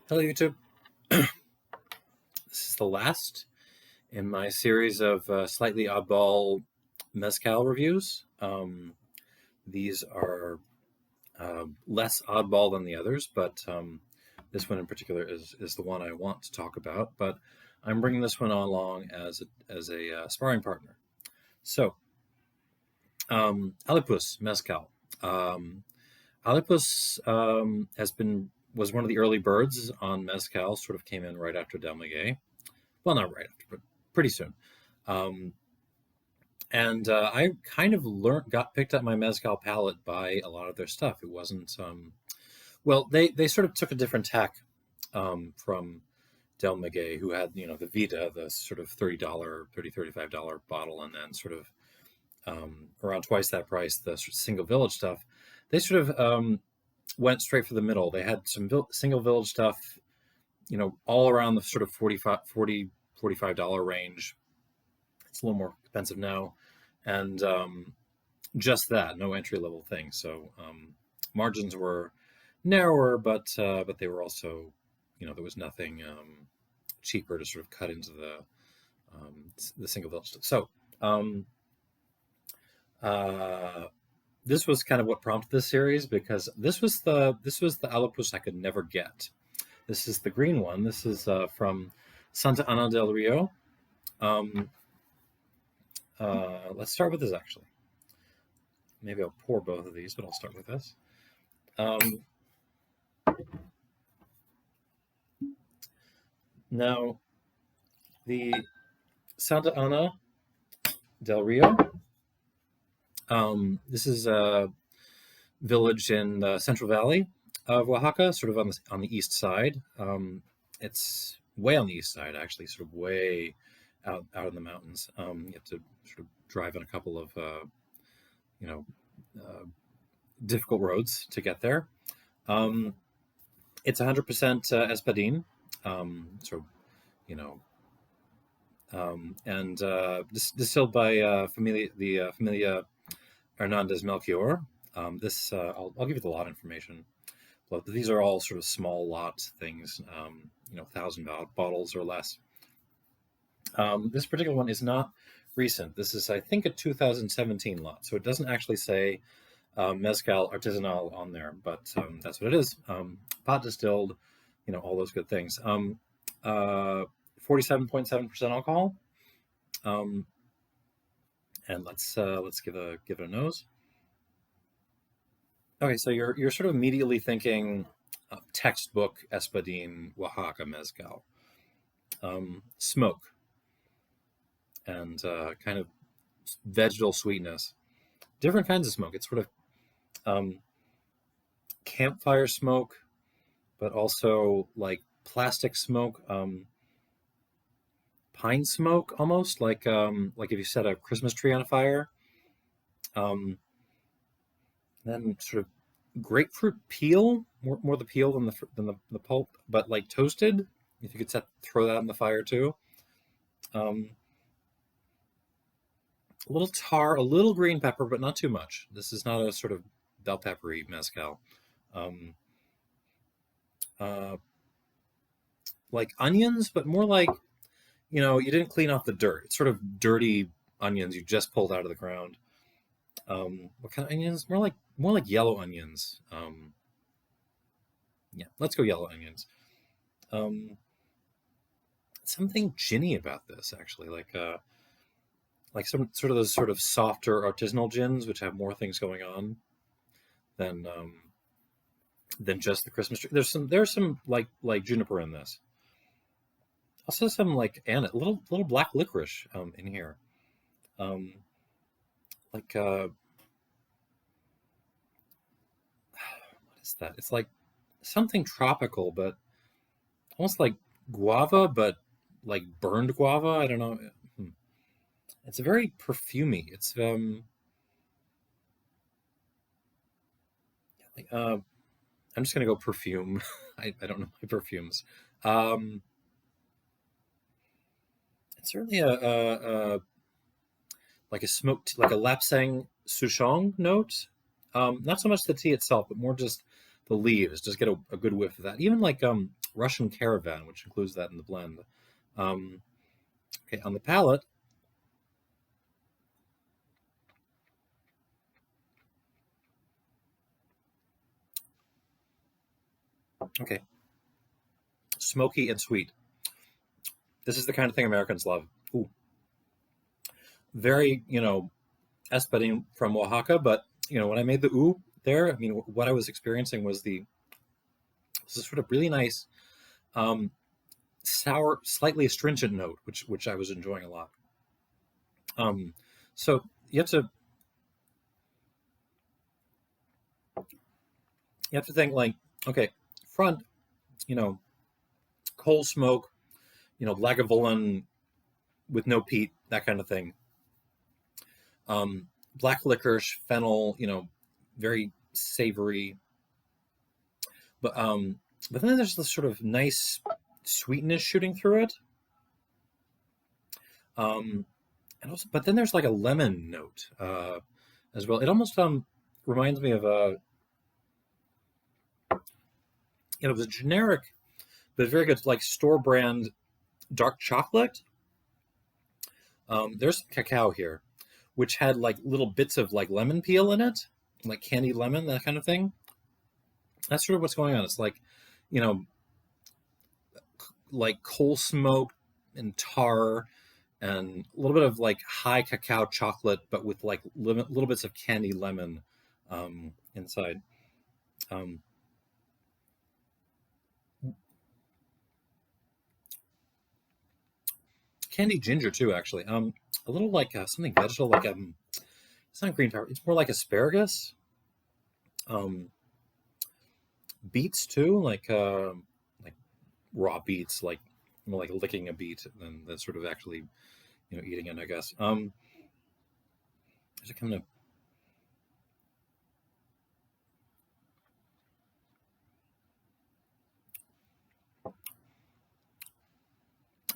Hello, YouTube. This is the last in my series of slightly oddball mezcal reviews. These are less oddball than the others, but this one in particular is the one I want to talk about. But I'm bringing this one along as a sparring partner. So, Alipus mezcal. Alipus was one of the early birds on mezcal. Sort of came in right after Del Miguel. Well, not right after, but pretty soon. And I kind of got picked up my mezcal palate by a lot of their stuff. It wasn't well, they sort of took a different tack from Del Miguel, who had the Vita, the sort of $35 bottle, and then sort of around twice that price the sort of single village stuff. They sort of went straight for the middle. They had some single village stuff, all around the sort of $45 range. It's a little more expensive now, and just that, no entry level thing. So margins were narrower, but they were also, there was nothing cheaper to sort of cut into the single village stuff. So this was kind of what prompted this series, because this was the Alipus I could never get. This is the green one. This is from Santa Ana Del Rio. Let's start with this, actually. Maybe I'll pour both of these, but I'll start with this. Now, the Santa Ana Del Rio. This is a village in the Central Valley of Oaxaca, sort of on the east side. It's way on the east side, actually, sort of way out in the mountains. You have to sort of drive on a couple of difficult roads to get there. It's 100% espadin, and distilled by Familia Hernandez Melchor. I'll give you the lot information, but these are all sort of small lot things, 1,000 bottles or less. This particular one is not recent. This is, I think, a 2017 lot, so it doesn't actually say mezcal artisanal on there, but that's what it is. Pot distilled, all those good things. 47.7% alcohol. And let's give it a nose. Okay, so you're sort of immediately thinking textbook espadin Oaxaca mezcal, smoke, and kind of vegetal sweetness. Different kinds of smoke. It's sort of campfire smoke, but also like plastic smoke, pine smoke, almost like if you set a Christmas tree on fire. Then sort of grapefruit peel, more the peel than the pulp, but like toasted. If you could throw that on the fire too. A little tar, a little green pepper, but not too much. This is not a sort of bell peppery mezcal. Like onions, but more like, you didn't clean off the dirt. It's sort of dirty onions you just pulled out of the ground. What kind of onions? More like yellow onions. Yeah, let's go yellow onions. Something ginny about this, actually, like some sort of those sort of softer artisanal gins, which have more things going on than just the Christmas tree. There's some like juniper in this. Also some like little black licorice in here. What is that? It's like something tropical, but almost like guava, but like burned guava. I don't know. It's very perfumey. It's I'm just gonna go perfume. I don't know my perfumes. It's certainly like a smoked, like a lapsang souchong note. Not so much the tea itself, but more just the leaves. Just get a good whiff of that. Even like Russian Caravan, which includes that in the blend. Okay, on the palate, okay, smoky and sweet. This is the kind of thing Americans love. Ooh, very, espadin from Oaxaca, but when I made the ooh there, I mean, what I was experiencing was this sort of really nice, um, sour, slightly astringent note, which I was enjoying a lot. Um, so you have to think like, okay, front, you know, coal smoke, Lagavulin with no peat, that kind of thing. Black licorice, fennel, very savory. But then there's this sort of nice sweetness shooting through it. Um, and also, but then there's like a lemon note as well. It almost reminds me of the generic but very good like store brand dark chocolate. There's cacao here, which had like little bits of like lemon peel in it, like candied lemon, that kind of thing. That's sort of what's going on. It's like, you know, like coal smoke and tar and a little bit of like high cacao chocolate, but with like little bits of candy lemon inside. Um, Candy ginger too, actually. A little like something vegetable, like it's not green pepper. It's more like asparagus. Um, Beets too, like raw beets, like more like licking a beet than sort of actually eating it, I guess. There's a kind of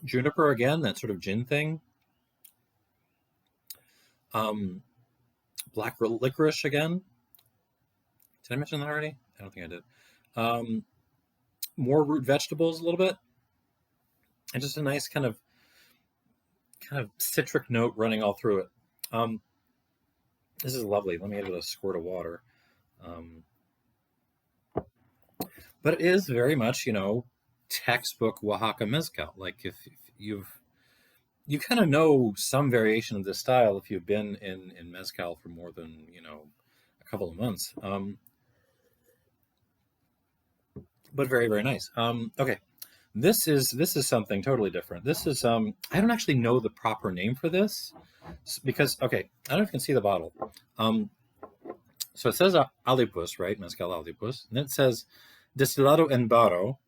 juniper again, that sort of gin thing. Um, Black licorice again. Did I mention that already? I don't think I did. Um, More root vegetables a little bit, and just a nice kind of citric note running all through it. Um, this is lovely. Let me give it a squirt of water. Um, but it is very much, textbook Oaxaca mezcal. Like if you kind of know some variation of this style if you've been in mezcal for more than a couple of months. But very very nice. Okay, this is something totally different. This is I don't actually know the proper name for this because okay, I don't know if you can see the bottle. Um, so it says Alipus, right? Mezcal Alipus, and then it says Destilado en Barro.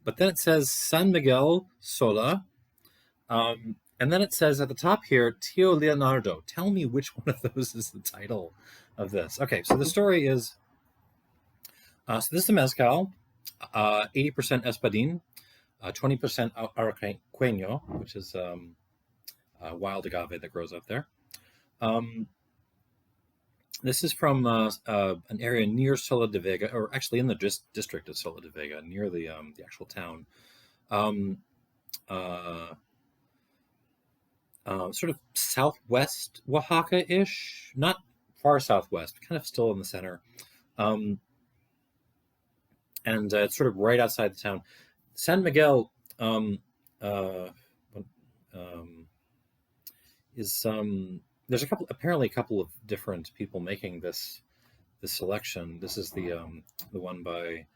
But then it says San Miguel Sola. And then it says at the top here, Tio Leonardo. Tell me which one of those is the title of this. Okay, so the story is so this is a mezcal, 80% espadin, 20% araqueño, which is wild agave that grows up there. Um, this is from an area near Sola de Vega, or actually in the district of Sola de Vega, near the actual town. Um, uh, Sort of southwest Oaxaca-ish, not far southwest, kind of still in the center. Um, and it's sort of right outside the town. San Miguel uh, um, is there's apparently a couple of different people making this selection. This is the one by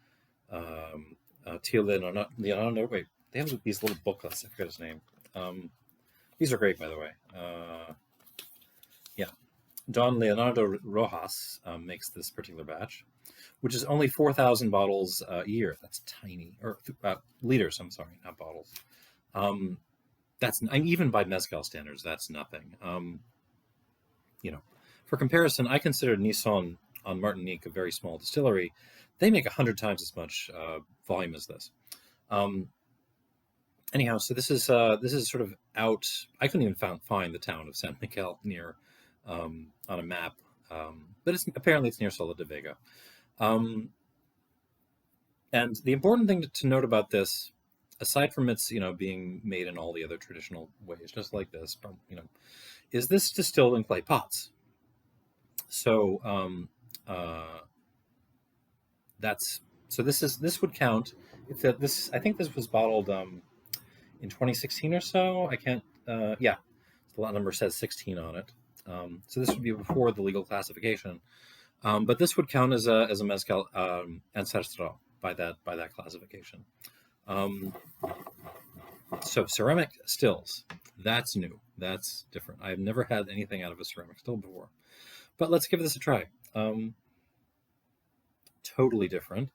Tio Leonardo. Wait, they have these little booklets. I forget his name. These are great, by the way. Yeah, Don Leonardo Rojas makes this particular batch, which is only 4,000 bottles a year. That's tiny, or liters. I'm sorry, not bottles. That's even by mezcal standards, that's nothing. For comparison, I consider Nisson on Martinique a very small distillery. They make 100 times as much volume as this. Anyhow, so this is sort of out. I couldn't even find the town of San Miguel on a map, but apparently it's near Sola de Vega. And the important thing to note about this, aside from its being made in all the other traditional ways, just like this, is this distilled in clay pots. So that's this would count if this. I think this was bottled in 2016 or so. I can't. Yeah, the lot number says 16 on it. So this would be before the legal classification. But this would count as a mezcal ancestral by that classification. So ceramic stills, that's new. That's different. I've never had anything out of a ceramic still before. But let's give this a try. Totally different.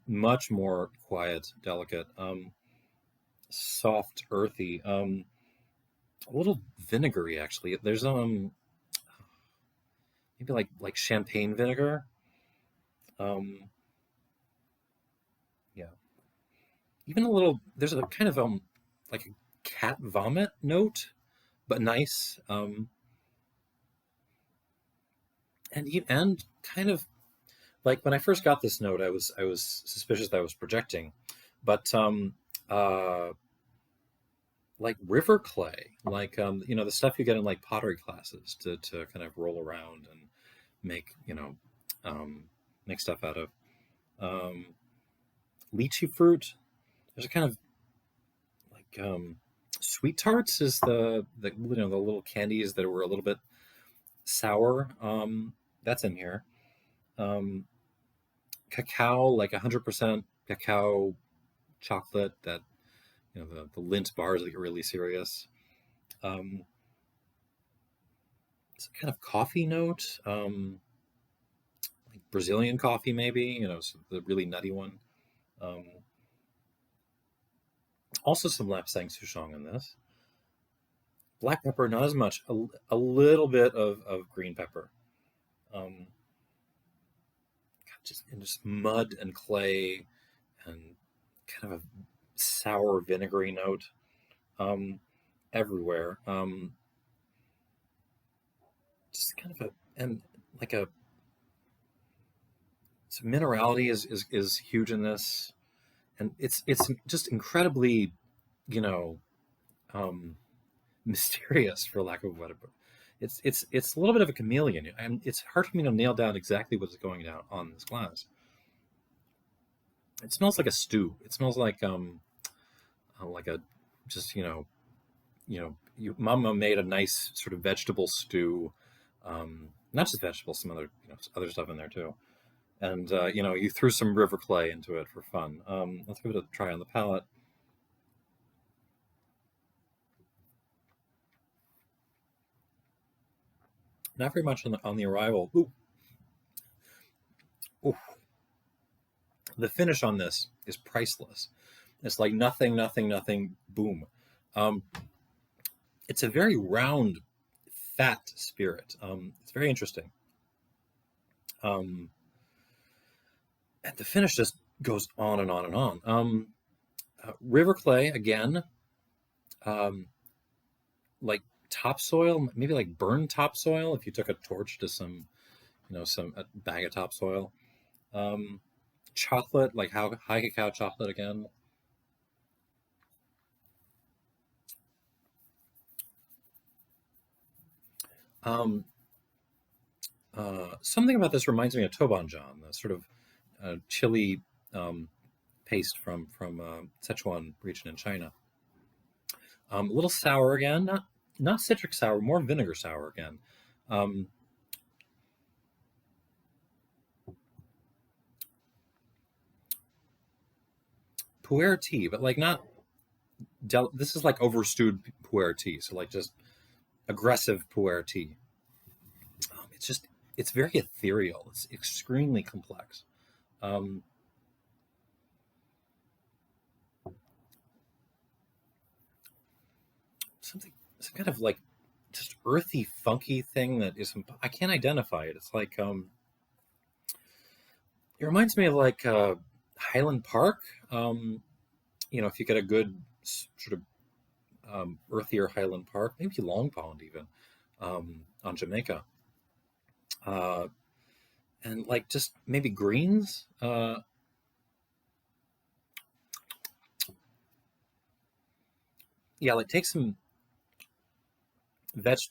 Much more quiet, delicate, soft, earthy. A little vinegary actually. There's maybe like champagne vinegar. Yeah. Even a little. There's a kind of like a cat vomit note, but nice. And kind of like when I first got this note, I was suspicious that I was projecting, but like river clay, like the stuff you get in like pottery classes to kind of roll around and make make stuff out of. Lychee fruit. There's a kind of like sweet tarts is the little candies that were a little bit sour. That's in here. Cacao, like 100% cacao chocolate. That the Lindt bars that get really serious. It's a kind of coffee note, like Brazilian coffee, maybe. So the really nutty one. Also, some lapsang souchong in this. Black pepper, not as much. A little bit of green pepper. Just mud and clay and kind of a sour vinegary note everywhere. Just kind of like a so minerality is huge in this, and it's just incredibly, mysterious, for lack of a better. It's a little bit of a chameleon, and it's hard for me to nail down exactly what's going down on this glass. It smells like a stew. It smells like a just Mama made a nice sort of vegetable stew, not just vegetables, some other stuff in there too, and you threw some river clay into it for fun. Let's give it a try on the palate. Not very much on the arrival. Ooh. Ooh. The finish on this is priceless. It's like nothing, nothing, nothing. Boom. It's a very round, fat spirit. It's very interesting. And the finish just goes on and on and on. River clay again, like topsoil, maybe like burned topsoil. If you took a torch to some a bag of topsoil. Chocolate, like high cacao chocolate again. Something about this reminds me of Tobanjan, the sort of chili paste from Sichuan region in China. A little sour again, not citric sour, more vinegar sour again. Pu'er tea, but like not. This is like overstewed pu'er tea, so like just aggressive pu'er tea. It's very ethereal. It's extremely complex. Some kind of like just earthy, funky thing that is I can't identify it. It's like it reminds me of like Highland Park. If you get a good sort of earthier Highland Park, maybe Long Pond even on Jamaica. And like just maybe greens. yeah, like take some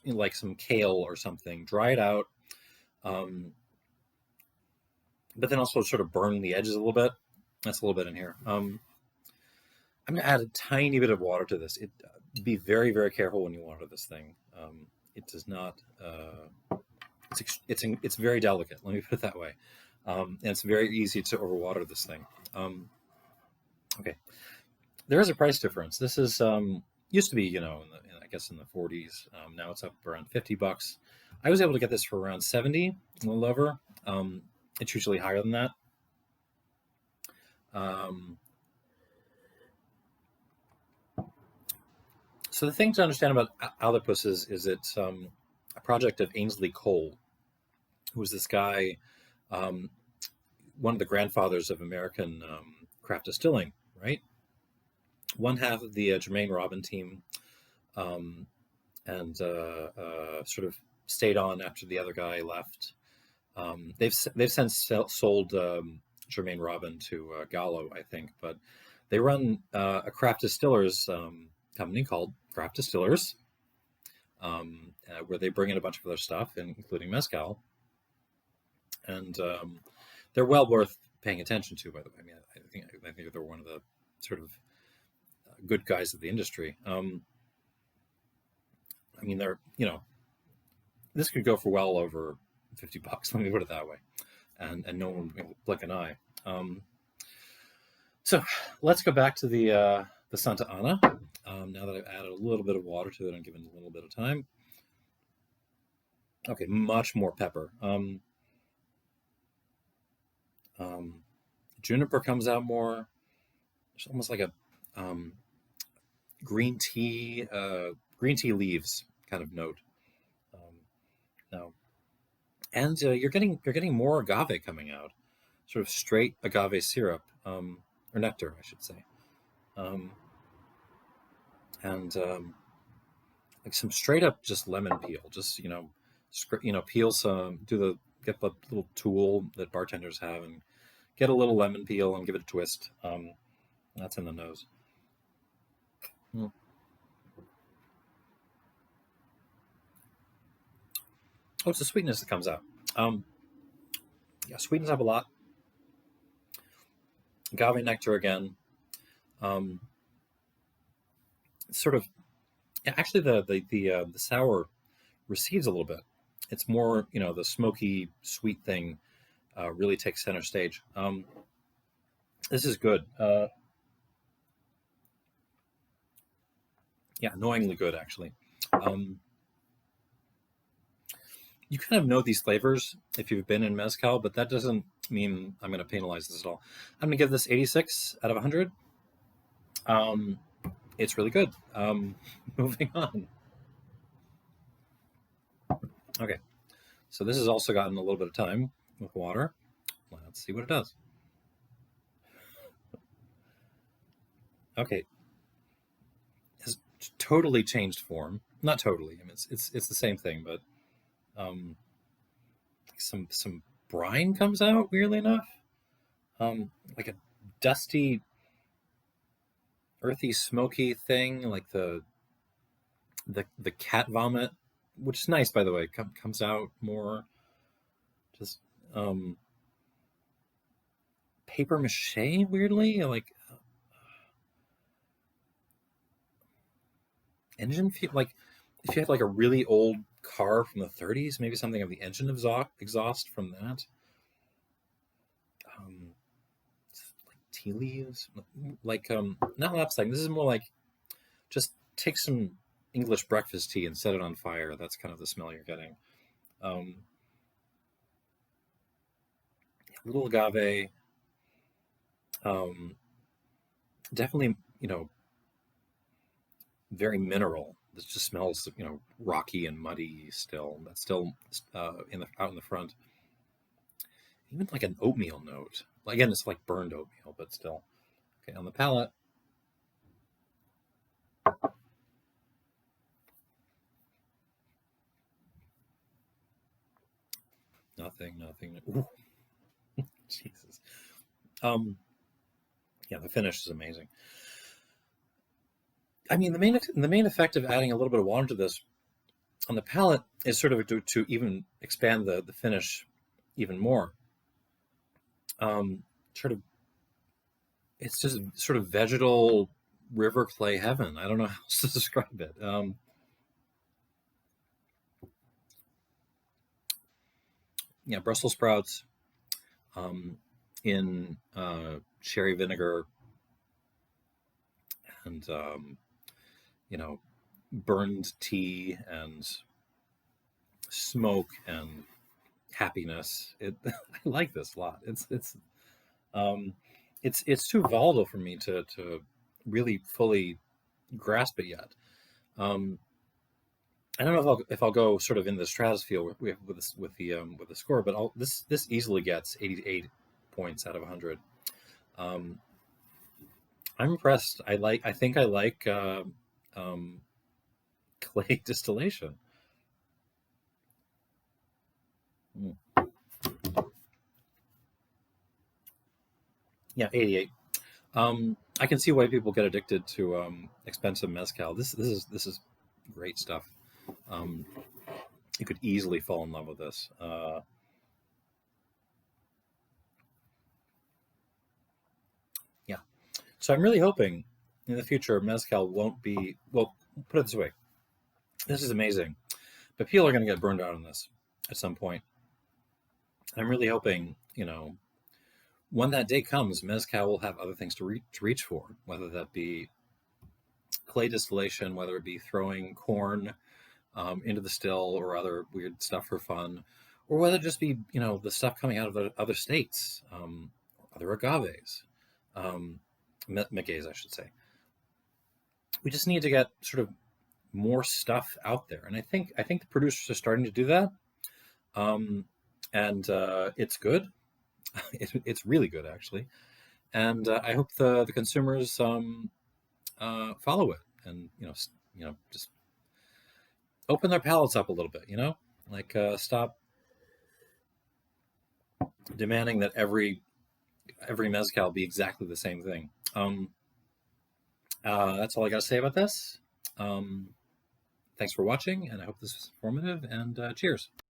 like some kale or something, dry it out, um, but then also sort of burn the edges a little bit. That's a little bit in here. I'm gonna add a tiny bit of water to this. Be very, very careful when you water this thing. It does not. It's very delicate. Let me put it that way. And it's very easy to overwater this thing. Okay, there is a price difference. This is used to be, I guess in the 40s. Now it's up around $50. I was able to get this for around 70, a little over. It's usually higher than that. So the thing to understand about Alipus is it's a project of Ainsley Cole, who was this guy, um, one of the grandfathers of American craft distilling, right? One half of the Jermaine Robin team, um, and sort of stayed on after the other guy left. They've since sold Jermaine Robin to Gallo, I think, but they run a craft distillers company called Craft Distillers, where they bring in a bunch of other stuff, including mezcal, and they're well worth paying attention to. By the way, I mean, I think they're one of the sort of good guys of the industry. I mean, they're this could go for well over $50. Let me put it that way, and no one will blink an eye. So let's go back to the Santa Ana. Now that I've added a little bit of water to it and given it a little bit of time. Okay, much more pepper. Juniper comes out more. It's almost like a green tea leaves kind of note. Now, and you're getting more agave coming out, sort of straight agave syrup or nectar, I should say, and like some straight up just lemon peel. Just peel some. Get the little tool that bartenders have and get a little lemon peel and give it a twist. That's in the nose. Mm. Oh, it's the sweetness that comes out. Yeah, sweetens up a lot. Agave nectar again. Sort of. Actually, the sour recedes a little bit. It's more, the smoky sweet thing really takes center stage. This is good. Yeah, annoyingly good actually. You kind of know these flavors if you've been in mezcal, but that doesn't mean I'm going to penalize this at all. I'm going to give this 86 out of 100. It's really good. Moving on. Okay, so this has also gotten a little bit of time with water. Let's see what it does. Okay, has totally changed form. Not totally. I mean, it's the same thing, but some brine comes out weirdly enough. Like a dusty, earthy, smoky thing, like the cat vomit, which is nice by the way. Comes out more. Just paper mache weirdly, like engine fuel. Like if you have like a really old car from the 30s, maybe something of the engine exhaust from that. Like tea leaves, like not lapsang. This is more like just take some English breakfast tea and set it on fire. That's kind of the smell you're getting. A little agave. Definitely, very mineral. This just smells, rocky and muddy still. That's still out in the front. Even like an oatmeal note. Again, it's like burned oatmeal, but still. Okay, on the palate. Nothing. Ooh. Jesus. Yeah, the finish is amazing. I mean, the main effect of adding a little bit of water to this on the palate is sort of to even expand the finish even more. Sort of, it's just sort of vegetal river clay heaven. I don't know how else to describe it. Yeah, Brussels sprouts um, in sherry vinegar and you know, burned tea and smoke and happiness. I like this a lot. Um, it's too volatile for me to really fully grasp it yet. Um, I don't know if I'll go sort of in the stratosphere with the score, but this easily gets 88 points out of 100. Um, I'm impressed. I think I like um, clay distillation. Mm. Yeah, 88. I can see why people get addicted to expensive mezcal. This is great stuff. Um, you could easily fall in love with this. Yeah. So I'm really hoping in the future mezcal won't be. Well, put it this way: this is amazing, but people are going to get burned out on this at some point. I'm really hoping, when that day comes, mezcal will have other things to reach for, whether that be clay distillation, whether it be throwing corn into the still or other weird stuff for fun, or whether it just be the stuff coming out of the other states, other agaves, um, megays, I should say. We just need to get sort of more stuff out there, and I think the producers are starting to do that, um, and it's good. It's really good actually, and I hope the consumers follow it and just open their palates up a little bit. Like stop demanding that every mezcal be exactly the same thing. That's all I got to say about this. Um, Thanks for watching, and I hope this was informative. And cheers.